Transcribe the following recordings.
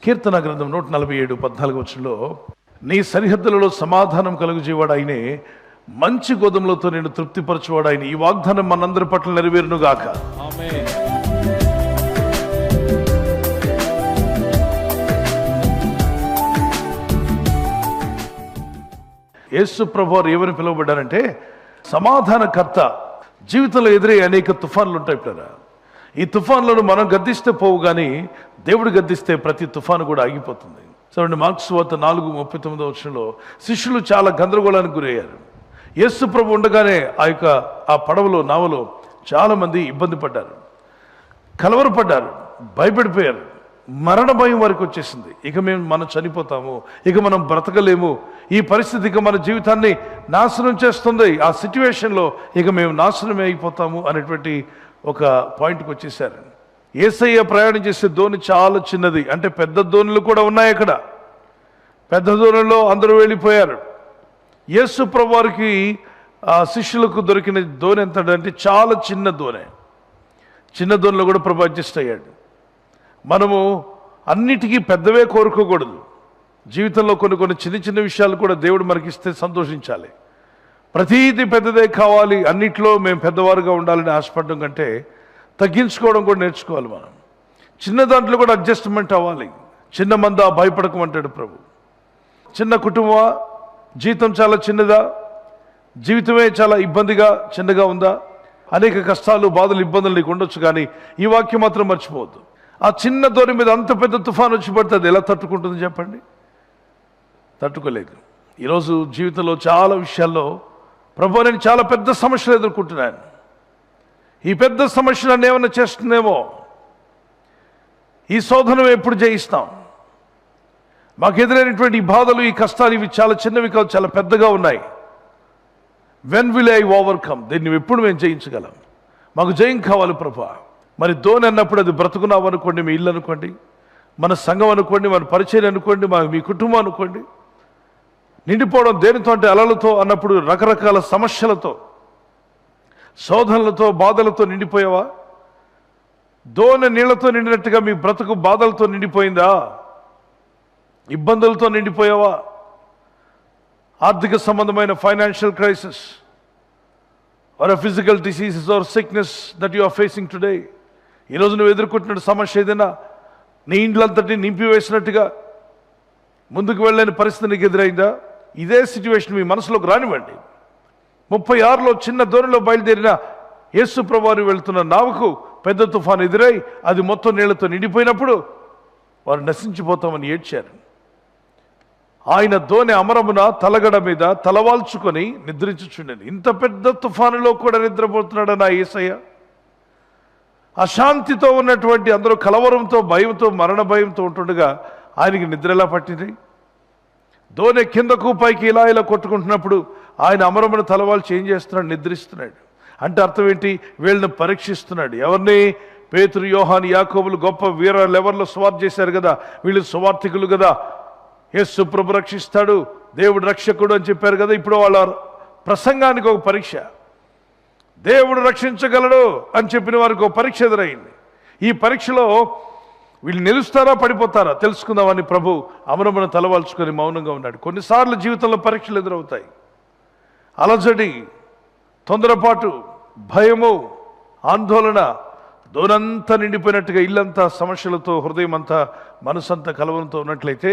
కీర్తన గ్రంథం 147:14 నీ సరిహద్దులలో సమాధానం కలుగుజేవాడు ఆయనే, మంచి గోధుమలతో నేను తృప్తిపరచువాడు ఆయన. ఈ వాగ్దానం మనందరి పట్ల నెరవేరును గాక. ఆమేన్. యేసు ప్రభువారు ఏమని పిలువబడ్డారంటే సమాధానకర్త. జీవితంలో ఎదురయ్యే అనేక తుఫాన్లు ఉంటాయి పిల్లరా. ఈ తుఫాన్లను మనం గద్దిస్తే పోవు, కానీ దేవుడు గద్దిస్తే ప్రతి తుఫాను కూడా ఆగిపోతుంది. చూడండి, మార్కు సువార్త 4:39 శిష్యులు చాలా గందరగోళానికి గురయ్యారు. యేసు ప్రభు ఉండగానే ఆ పడవలో నావలో చాలా మంది ఇబ్బంది పడ్డారు, కలవరపడ్డారు, భయపడిపోయారు. మరణ భయం వారికి వచ్చేసింది. ఇక మనం చనిపోతాము, ఇక మనం బ్రతకలేము, ఈ పరిస్థితి ఇక మన జీవితాన్ని నాశనం చేస్తుంది, ఆ సిచ్యువేషన్లో ఇక మేము నాశనమే అయిపోతాము అనేటువంటి ఒక పాయింట్కి వచ్చేసారు. యేసయ్య ప్రయాణం చేసే ధోని చాలా చిన్నది, అంటే పెద్ద ధోనులు కూడా ఉన్నాయి అక్కడ. పెద్ద ధోనిలో అందరూ వెళ్ళిపోయారు. యేసు ప్రభు వారికి ఆ శిష్యులకు దొరికిన ధోని ఎంత అంటే చాలా చిన్న ధోనే. చిన్న ధోనిలో కూడా ప్రభు అడ్జస్ట్ అయ్యాడు. మనము అన్నిటికీ పెద్దవే కోరుకోకూడదు. జీవితంలో కొన్ని చిన్న చిన్న విషయాలు కూడా దేవుడు మనకిస్తే సంతోషించాలి. ప్రతీది పెద్దదే కావాలి, అన్నిట్లో మేము పెద్దవారుగా ఉండాలని ఆశపడడం కంటే తగ్గించుకోవడం కూడా నేర్చుకోవాలి. మనం చిన్న దాంట్లో కూడా అడ్జస్ట్మెంట్ అవ్వాలి. చిన్న మందా భయపడకమంటాడు ప్రభు. చిన్న కుటుంబమా, జీవితం చాలా చిన్నదా, జీవితమే చాలా ఇబ్బందిగా చిన్నగా ఉందా, అనేక కష్టాలు బాధలు ఇబ్బందులు నీకు ఉండొచ్చు, కానీ ఈ వాక్యం మాత్రం మర్చిపోవద్దు. ఆ చిన్న దూరం మీద అంత పెద్ద తుఫాను వచ్చి పడితే అది ఎలా తట్టుకుంటుంది చెప్పండి? తట్టుకోలేదు. ఈరోజు జీవితంలో చాలా విషయాల్లో ప్రభు నేను చాలా పెద్ద సమస్యలు ఎదుర్కొంటున్నాను, ఈ పెద్ద సమస్య నన్ను ఏమైనా చేస్తుందేమో, ఈ శోధన ఎప్పుడు జయిస్తాం, మాకు ఎదురైనటువంటి ఈ బాధలు ఈ కష్టాలు ఇవి చాలా చిన్నవి కాదు, చాలా పెద్దగా ఉన్నాయి. వెన్ విల్ ఐ ఓవర్కమ్, దీన్ని ఎప్పుడు మేము జయించగలం? మాకు జయం కావాలి ప్రభా. మరి ధోని అన్నప్పుడు అది బ్రతుకున్నాం అనుకోండి, మీ ఇల్లు అనుకోండి, మన సంఘం అనుకోండి, మన పరిచయం అనుకోండి, మీ కుటుంబం అనుకోండి. నిండిపోవడం దేనితో అంటే అలలతో అన్నప్పుడు రకరకాల సమస్యలతో, శోధనలతో, బాధలతో నిండిపోయావా? ధోని నీళ్లతో నిండినట్టుగా మీ బ్రతుకు బాధలతో నిండిపోయిందా? ఇబ్బందులతో నిండిపోయావా? ఆర్థిక సంబంధమైన financial crisis or physical diseases or sickness that you are facing today. ఈరోజు నువ్వు ఎదుర్కొంటున్న సమస్య ఏదైనా నీ ఇండ్లంతటి నింపివేసినట్టుగా ముందుకు వెళ్ళలేని పరిస్థితి నీకు ఎదురైందా? ఇదే సిచ్యువేషన్ మీ మనసులోకి రానివ్వండి. 36లో చిన్న ధోనిలో బయలుదేరిన యేసు ప్రభువారు వెళ్తున్న నావకు పెద్ద తుఫాను ఎదురై అది మొత్తం నీళ్లతో నిండిపోయినప్పుడు వారు నశించిపోతామని ఏడ్చారు. ఆయన ధోని అమరమున తలగడ మీద తలవాల్చుకొని నిద్రించుచుండెను. ఇంత పెద్ద తుఫానులో కూడా నిద్రపోతున్నాడు నా యేసయ్య. అశాంతితో ఉన్నటువంటి అందరూ కలవరంతో, భయంతో, మరణ భయంతో ఉంటుండగా ఆయనకి నిద్ర ఎలా పట్టింది? ధోని కిందకు పైకి ఇలా కొట్టుకుంటున్నప్పుడు ఆయన అమరమున తలవాల్చి ఏం చేస్తున్నాడు? నిద్రిస్తున్నాడు. అంటే అర్థం ఏంటి? వీళ్ళని పరీక్షిస్తున్నాడు. ఎవరిని? పేతురు, యోహాను, యాకోబులు గొప్ప వీర లెవెల్లో స్వార్థ చేశారు కదా, వీళ్ళు సువార్థికులు కదా, యేసు ప్రభు రక్షిస్తాడు, దేవుడు రక్షకుడు అని చెప్పారు కదా. ఇప్పుడు వాళ్ళ ప్రసంగానికి ఒక పరీక్ష. దేవుడు రక్షించగలడు అని చెప్పిన వారికి ఒక పరీక్ష ఎదురైంది. ఈ పరీక్షలో వీళ్ళు నిలుస్తారా పడిపోతారా తెలుసుకుందామని ప్రభు అమరమున తలవాల్చుకొని మౌనంగా ఉన్నాడు. కొన్నిసార్లు జీవితంలో పరీక్షలు ఎదురవుతాయి. అలజడి, తొందరపాటు, భయము, ఆందోళన, దోనంతా నిండిపోయినట్టుగా ఇల్లంతా సమస్యలతో, హృదయం అంతా, మనసంతా కలవరంతో ఉన్నట్లయితే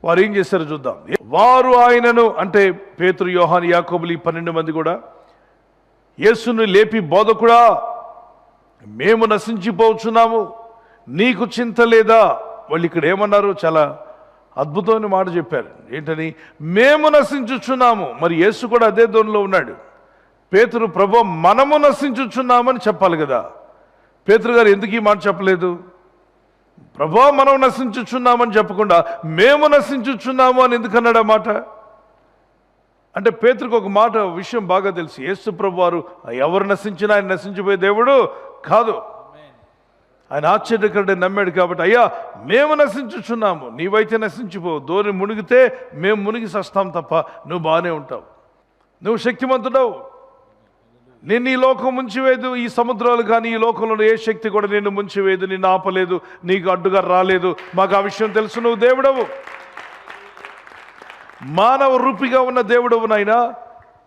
వారు ఏం చేశారో చూద్దాం. వారు ఆయనను, అంటే పేతురు, యోహాను, యాకోబులు, ఈ 12 మంది కూడా యేసును లేపి, బోధకుడా మేము నశించిపోతున్నాము, నీకు చింత లేదా? వాళ్ళు ఇక్కడ ఏమన్నారు? చాలా అద్భుతమైన మాట చెప్పారు. ఏంటని? మేము నశించుచున్నాము. మరి యేసు కూడా అదే ధోనిలో ఉన్నాడు. పేతురు, ప్రభు మనము నశించుచున్నామని చెప్పాలి కదా. పేతురు గారు ఎందుకు ఈ మాట చెప్పలేదు? ప్రభు మనం నశించుచున్నామని చెప్పకుండా మేము నశించుచున్నాము అని ఎందుకన్నాడు ఆ మాట? అంటే పేతురుకు ఒక మాట విషయం బాగా తెలుసు. యేసు ప్రభు వారు ఎవరు నశించినా ఆయన నశించిపోయే దేవుడు కాదు. ఆయన ఆశ్చర్యకరుడే నమ్మాడు కాబట్టి, అయ్యా మేము నశించుచున్నాము, నీవైతే నశించిపోవు, ధోని మునిగితే మేము మునిగి సస్తాం తప్ప నువ్వు బాగానే ఉంటావు, నువ్వు శక్తిమంతుడవు, నిన్ను ఈ లోకం ముంచివేయదు, ఈ సముద్రాలు కానీ ఈ లోకంలో ఏ శక్తి కూడా నిన్ను ముంచివేయదు, నిన్ను ఆపలేదు, నీకు అడ్డుగా రాలేదు. మాకు ఆ విషయం తెలుసు. నువ్వు దేవుడవు, మానవ రూపిగా ఉన్న దేవుడవు నాయనా.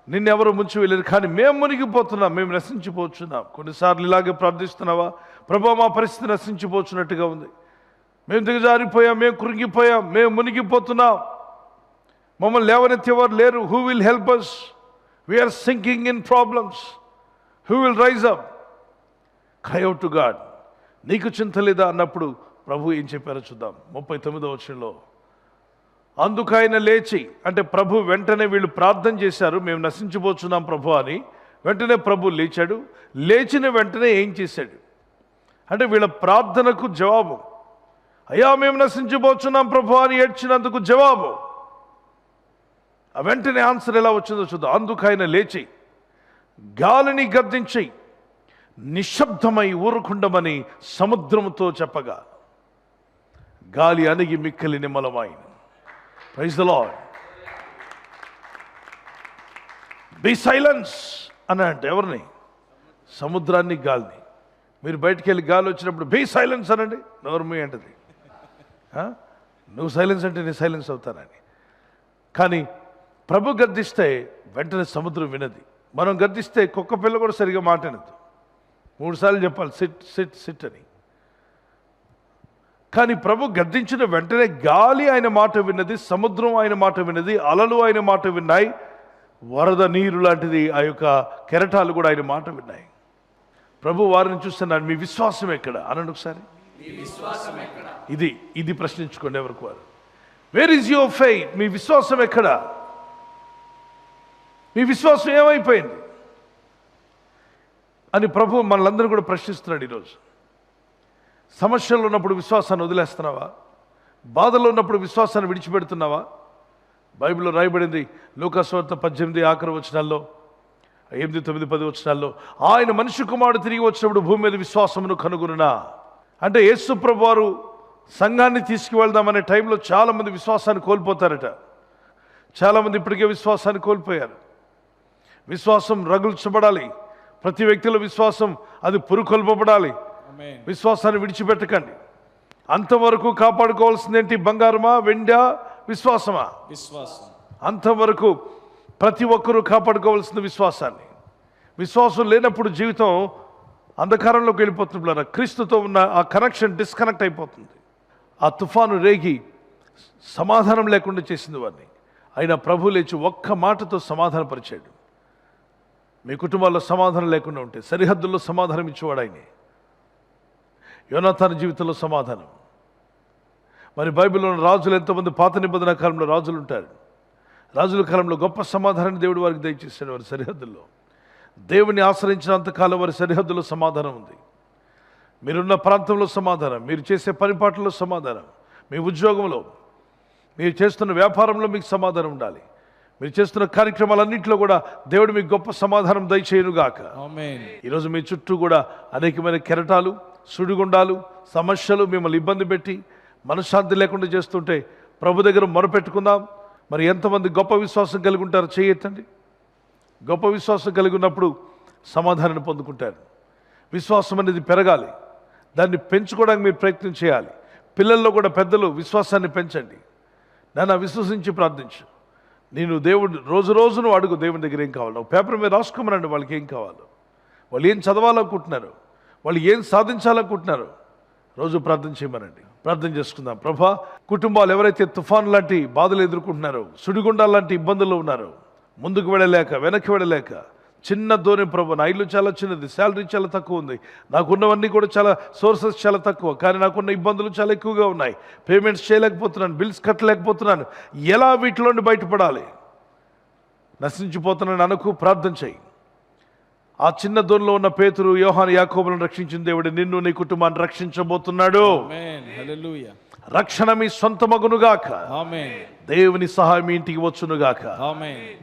నిన్నెవరు ముంచివేయలేరు. కానీ మేము మునిగిపోతున్నాం, మేము నశించిపోతున్నాం. కొన్నిసార్లు ఇలాగే ప్రార్థిస్తున్నావా? ప్రభు, మా పరిస్థితి నశించిపోతున్నట్టుగా ఉంది, మేము దిగజారిపోయాం, మేము కృంగిపోయాం, మేము మునిగిపోతున్నాం, మమ్మల్ని లేవనెత్తేవారు లేరు. Who will help us? We're sinking in problems. Who will rise up? Cry out to God. నీకు చింత లేదా అన్నప్పుడు ప్రభు ఏం చెప్పారో చూద్దాం. 39వ వచనంలో, అందుకు ఆయన లేచి, అంటే ప్రభు వెంటనే, వీళ్ళు ప్రార్థన చేశారు, మేము నశించిపోతున్నాం ప్రభు అని. వెంటనే ప్రభు లేచాడు. లేచిన వెంటనే ఏం చేశాడు అంటే వీళ్ళ ప్రార్థనకు జవాబు. అయ్యా మేము నశించిపోతున్నాం ప్రభు అని ఏడ్చినందుకు జవాబు. ఆ వెంటనే ఆన్సర్ ఎలా వచ్చిందో చూద్దాం. అందుకు ఆయన లేచి గాలిని గద్దించి నిశ్శబ్దమై ఊరుకుండమని సముద్రముతో చెప్పగా గాలి అణిగి మిక్కిలి నిమ్మలమాయెను. Praise the lord. Be silence అని అంటే ఎవరిని? సముద్రాన్ని, గాలిని. మీరు బయటికి వెళ్ళి గాలి వచ్చినప్పుడు బీ సైలెన్స్ అనండి, నోర్మీ అంటది. నువ్వు సైలెన్స్ అంటే నేను సైలెన్స్ అవుతానని. కానీ ప్రభు గద్దిస్తే వెంటనే సముద్రం వినది. మనం గద్దిస్తే కుక్క పిల్ల కూడా సరిగా మాట్లాడదు. 3 సార్లు చెప్పాలి సిట్ సిట్ సిట్ అని. కానీ ప్రభు గద్దించిన వెంటనే గాలి ఆయన మాట విన్నది, సముద్రం ఆయన మాట విన్నది, అలలు ఆయన మాట విన్నాయి, వరద నీరు లాంటిది ఆ యొక్క కెరటాలు కూడా ఆయన మాట విన్నాయి. ప్రభు వారిని చూస్తున్నాడు. మీ విశ్వాసం ఎక్కడ అనండి ఒకసారి. ఇది ప్రశ్నించుకోండి ఎవరికి వారు. Where is your faith? మీ విశ్వాసం ఎక్కడ? మీ విశ్వాసం ఏమైపోయింది అని ప్రభు మనలందరూ కూడా ప్రశ్నిస్తున్నాడు ఈరోజు. సమస్యలు ఉన్నప్పుడు విశ్వాసాన్ని వదిలేస్తున్నావా? బాధలో ఉన్నప్పుడు విశ్వాసాన్ని విడిచిపెడుతున్నావా? బైబిల్లో రాయబడింది లూకా సువార్త 18 ఆఖరి వచనాల్లో, 8, 9, 10 వచనాల్లో, ఆయన మనిషి కుమారుడు తిరిగి వచ్చినప్పుడు భూమి మీద విశ్వాసమును కనుగొనునా. అంటే యేసు ప్రభు వారు సంఘాన్ని తీసుకువెళ్దామనే టైంలో చాలామంది విశ్వాసాన్ని కోల్పోతారట. చాలామంది ఇప్పటికే విశ్వాసాన్ని కోల్పోయారు. విశ్వాసం రగుల్చబడాలి. ప్రతి వ్యక్తిలో విశ్వాసం అది పురుకొల్పబడాలి. విశ్వాసాన్ని విడిచిపెట్టకండి. అంతవరకు కాపాడుకోవాల్సిందేంటి? బంగారమా, వెండా, విశ్వాసమా? విశ్వాసం. అంతవరకు ప్రతి ఒక్కరూ కాపాడుకోవాల్సిన విశ్వాసాన్ని. విశ్వాసం లేనప్పుడు జీవితం అంధకారంలోకి వెళ్ళిపోతున్నారు. క్రీస్తుతో ఉన్న ఆ కనెక్షన్ డిస్కనెక్ట్ అయిపోతుంది. ఆ తుఫాను రేగి సమాధానం లేకుండా చేసింది వారిని. అయినా ప్రభు లేచి ఒక్క మాటతో సమాధానపరిచాడు. మీ కుటుంబాల్లో సమాధానం లేకుండా ఉంటే సరిహద్దుల్లో సమాధానం ఇచ్చేవాడు ఆయనే. యోనాతాను జీవితంలో సమాధానం. మరి బైబిల్లో రాజులు ఎంతోమంది పాత నిబంధన కాలంలో రాజులు ఉంటారు. రాజుల కాలంలో గొప్ప సమాధానాన్ని దేవుడు వారికి దయచేశాడు. వారి సరిహద్దుల్లో దేవుని ఆశ్రయించినంతకాలం వారి సరిహద్దులో సమాధానం ఉంది. మీరున్న ప్రాంతంలో సమాధానం, మీరు చేసే పనిపాట్లలో సమాధానం, మీ ఉద్యోగంలో, మీరు చేస్తున్న వ్యాపారంలో మీకు సమాధానం ఉండాలి. మీరు చేస్తున్న కార్యక్రమాలన్నింటిలో కూడా దేవుడు మీకు గొప్ప సమాధానం దయచేయునుగాక. ఆమేన్. ఈరోజు మీ చుట్టూ కూడా అనేకమైన కెరటాలు, సుడిగుండాలు, సమస్యలు మిమ్మల్ని ఇబ్బంది పెట్టి మనశ్శాంతి లేకుండా చేస్తుంటే ప్రభు దగ్గర మొరపెట్టుకుందాం. మరి ఎంతమంది గొప్ప విశ్వాసం కలిగి ఉంటారో చేయొద్దండి. గొప్ప విశ్వాసం కలిగి ఉన్నప్పుడు సమాధానాన్ని పొందుకుంటారు. విశ్వాసం అనేది పెరగాలి. దాన్ని పెంచుకోవడానికి మీరు ప్రయత్నం చేయాలి. పిల్లల్లో కూడా పెద్దలు విశ్వాసాన్ని పెంచండి. నన్ను విశ్వసించి ప్రార్థించు. నేను దేవుడు రోజు రోజును అడుగు దేవుని దగ్గర ఏం కావాలో. పేపర్ మీద రాసుకోమనండి వాళ్ళకి ఏం కావాలో, వాళ్ళు ఏం చదవాలనుకుంటున్నారు, వాళ్ళు ఏం సాధించాలనుకుంటున్నారు. రోజు ప్రార్థన చేయమనండి. ప్రార్థన చేసుకుందాం. ప్రభా, కుటుంబాలు ఎవరైతే తుఫాను లాంటి బాధలు ఎదుర్కొంటున్నారో, సుడిగుండాలు లాంటి ఇబ్బందుల్లో ఉన్నారో, ముందుకు వెళ్ళలేక వెనక్కి వెళ్ళలేక, చిన్న ధోని ప్రభు, నా ఇల్లు చాలా చిన్నది, శాలరీ చాలా తక్కువ ఉంది, నాకున్నవన్నీ కూడా చాలా సోర్సెస్ చాలా తక్కువ, కానీ నాకున్న ఇబ్బందులు చాలా ఎక్కువగా ఉన్నాయి, పేమెంట్స్ చేయలేకపోతున్నాను, బిల్స్ కట్టలేకపోతున్నాను, ఎలా వీటిలోండి బయటపడాలి? నశించిపోతున్నాను అనకు, ప్రార్థన చేయి. ఆ చిన్న ధోనిలో ఉన్న పేతురు, యోహాను, యాకోబులను రక్షించిన దేవుడు నిన్ను, నీ కుటుంబాన్ని రక్షించబోతున్నాడు. రక్షణ మీ సొంత మగునుగాక. దేవుని సహాయం మీ ఇంటికి వచ్చునుగాక.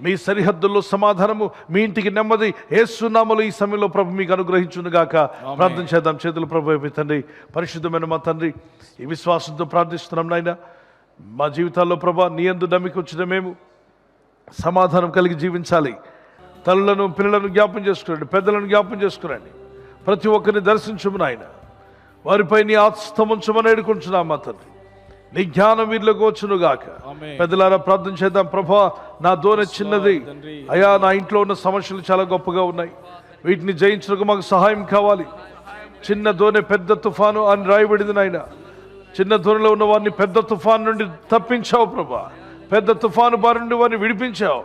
మీ సరిహద్దుల్లో సమాధానము, మీ ఇంటికి నెమ్మది యేసు నామములో ఈ సమయంలో ప్రభు మీకు అనుగ్రహించునుగాక. ప్రార్థన చేద్దాం. చేతులు ప్రభు వైపు. తండ్రి, పరిశుద్ధమైన మా తండ్రి, ఈ విశ్వాసంతో ప్రార్థిస్తున్నాం నాయన. మా జీవితాల్లో ప్రభా నీ యందు నమ్మిక వచ్చిన మేము సమాధానం కలిగి జీవించాలి. తల్లులను పిల్లలను జ్ఞాపం చేసుకురండి, పెద్దలను జ్ఞాపం చేసుకురండి. ప్రతి ఒక్కరిని దర్శించము నాయన. వారిపై నీ ఆస్తమించమని వేడుకుంటున్నాం మా తండ్రి. నీ జ్ఞానం వీళ్ళకు వచ్చును గాక. పెద్దలారా ప్రార్థన చేద్దాం. ప్రభా, నా దోనె చిన్నది అయ్యా, నా ఇంట్లో ఉన్న సమస్యలు చాలా గొప్పగా ఉన్నాయి, వీటిని జయించడానికి మాకు సహాయం కావాలి. చిన్న దోనె పెద్ద తుఫాను అని రాయబడింది నాయన. చిన్న దోనెలో ఉన్న వారిని పెద్ద తుఫాను నుండి తప్పించావు ప్రభా. పెద్ద తుఫాను బారి నుండి వారిని విడిపించావు.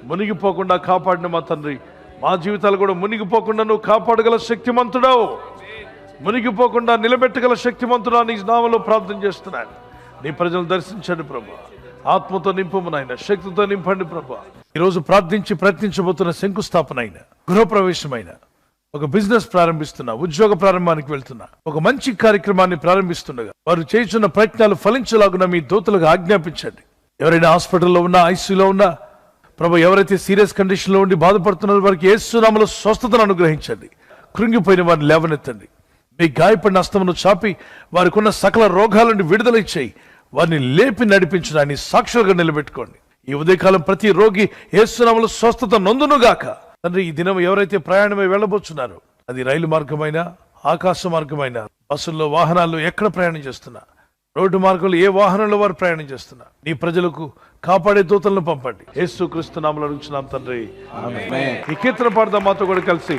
మునిగిపోకుండా కాపాడిన మా తండ్రి, మా జీవితాలు కూడా మునిగిపోకుండా నువ్వు కాపాడగల శక్తిమంతుడావు. మునిగిపోకుండా నిలబెట్టగల శక్తిమంతుడా నీ నామములో ప్రార్థన చేస్తున్నాను. నీ ప్రజలను దర్శించండి ప్రభా. ఆత్మతో నింపము నాయన, శక్తితో నింపండి ప్రభా. ఈరోజు ప్రార్థించి ప్రయత్నించబోతున్న శంకుస్థాపన అయిన, గృహప్రవేశమైన, ఒక బిజినెస్ ప్రారంభిస్తున్నా, ఉద్యోగ ప్రారంభానికి వెళ్తున్నా, ఒక మంచి కార్యక్రమాన్ని ప్రారంభిస్తుండగా వారు చేస్తున్న ప్రయత్నాలు ఫలించలాగున మీ దూతలుగా ఆజ్ఞాపించండి. ఎవరైనా హాస్పిటల్లో ఉన్నా, ఐసీయూలో ఉన్నా ప్రభు, ఎవరైతే సీరియస్ కండిషన్లో ఉండి బాధపడుతున్నారో వారికి యేసు నామములో స్వస్థతను అనుగ్రహించండి. కృంగిపోయిన వారిని లేవనెత్తండి. మీ గాయపడిన హస్తమును చాపి వారికి ఉన్న సకల రోగాల నుండి విడుదల ఇచ్చేయి. వారిని లేపి నడిపించడాన్ని సాక్షులుగా నిలబెట్టుకోండి. ఈ ఉదయకాలం ప్రతి రోగి యేసు నామములో స్వస్థత నొందునుగాక. తండ్రి, ఈ దినం ఎవరైతే ప్రయాణమై వెళ్ళబోతున్నారో, అది రైలు మార్గమైన, ఆకాశ మార్గమైన, బస్సుల్లో, వాహనాల్లో ఎక్కడ ప్రయాణం చేస్తున్నా, రోడ్డు మార్గంలో ఏ వాహనంలో వారు ప్రయాణం చేస్తున్నా, నీ ప్రజలకు కాపాడే దూతలను పంపండి. యేసు క్రీస్తు నామములో అడుగుచున్నాం తండ్రి, ఆమేన్. ఈ కీర్తన పాడదాం మాతో కూడా కలిసి.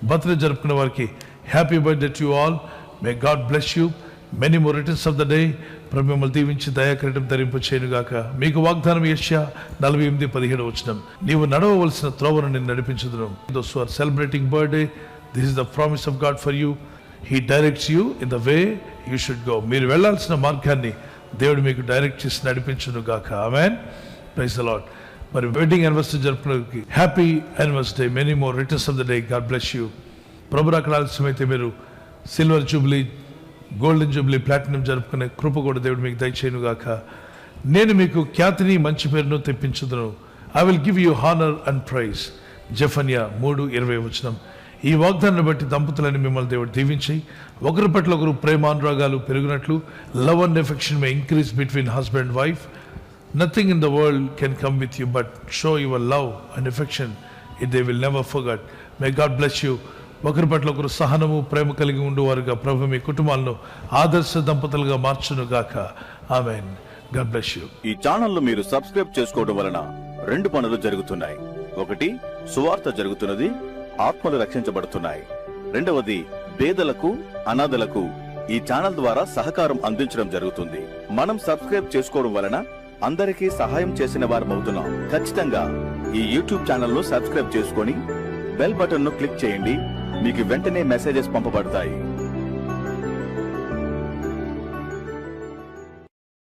బర్త్డే జరుపుకున్న వారికి happy birthday to you all. May God bless you. Many more returns of the day. ప్రభు మిమ్మల్ని దీవించి దయాకిరీటం ధరింప చేయనుగాక. మీకు వాగ్దానం యెషయా 48:17 వచనం, నీవు నడవవలసిన త్రోవను నేను నడిపించుదును. Those who are celebrating birthday, this is the promise of God for you. He directs you in the way you should go. మీరు వెళ్లాల్సిన మార్గాన్ని దేవుడు మీకు డైరెక్ట్ చేసి నడిపించునుగాక. ఆమేన్. Praise the lord. మరి వెడ్డింగ్ యానివర్సరీ జరుపుకునే happy anniversary. Many more returns of the day. God bless you. ప్రభు రాకడ ఆలస్యమైతే మీరు silver jubilee, golden jubilee, platinum జరుపుకునే కృప కూడా దేవుడు మీకు దయచేయునుగాక. నేను మీకు ఖ్యాతిని, మంచి పేరును తెప్పించుదును. I will give you honour and praise. Zephaniah 3:20 వచనం. ఈ వాగ్దానాన్ని బట్టి దంపతులని మిమ్మల్ని దేవుడు దీవించి ఒకరి పట్ల ఒకరు ప్రేమానురాగాలు పెరిగినట్లు, love and affection may increase between husband and wife. Nothing in the world can come with you but show your love and affection. They will never forget. May God bless you. ఒకరి పట్ల ఒకరు సహనము, ప్రేమ కలిగి ఉండేవారుగా ప్రభు మీ కుటుంబాలను ఆదర్శ దంపతులుగా మార్చును గాక. ఆమేన్. God bless you. ఈ ఛానల్ మీరు సబ్స్క్రైబ్ చేసుకోవడం వలన 2 పనులు జరుగుతున్నాయి. ఒకటి, సువార్త జరుగుతున్నది, ఆత్మలు రక్షించబడుతున్నాయి. రెండవది, పేదలకు, అనాథలకు ఈ ఛానల్ ద్వారా సహకారం అందించడం జరుగుతుంది. మనం సబ్స్క్రైబ్ చేసుకోవడం వలన అందరికీ సహాయం చేసిన వారమవుతున్నాం. ఖచ్చితంగా ఈ యూట్యూబ్ ఛానల్ ను సబ్స్క్రైబ్ చేసుకొని బెల్ బటన్ ను క్లిక్ చేయండి. మీకు వెంటనే మెసేజెస్ పంపబడతాయి.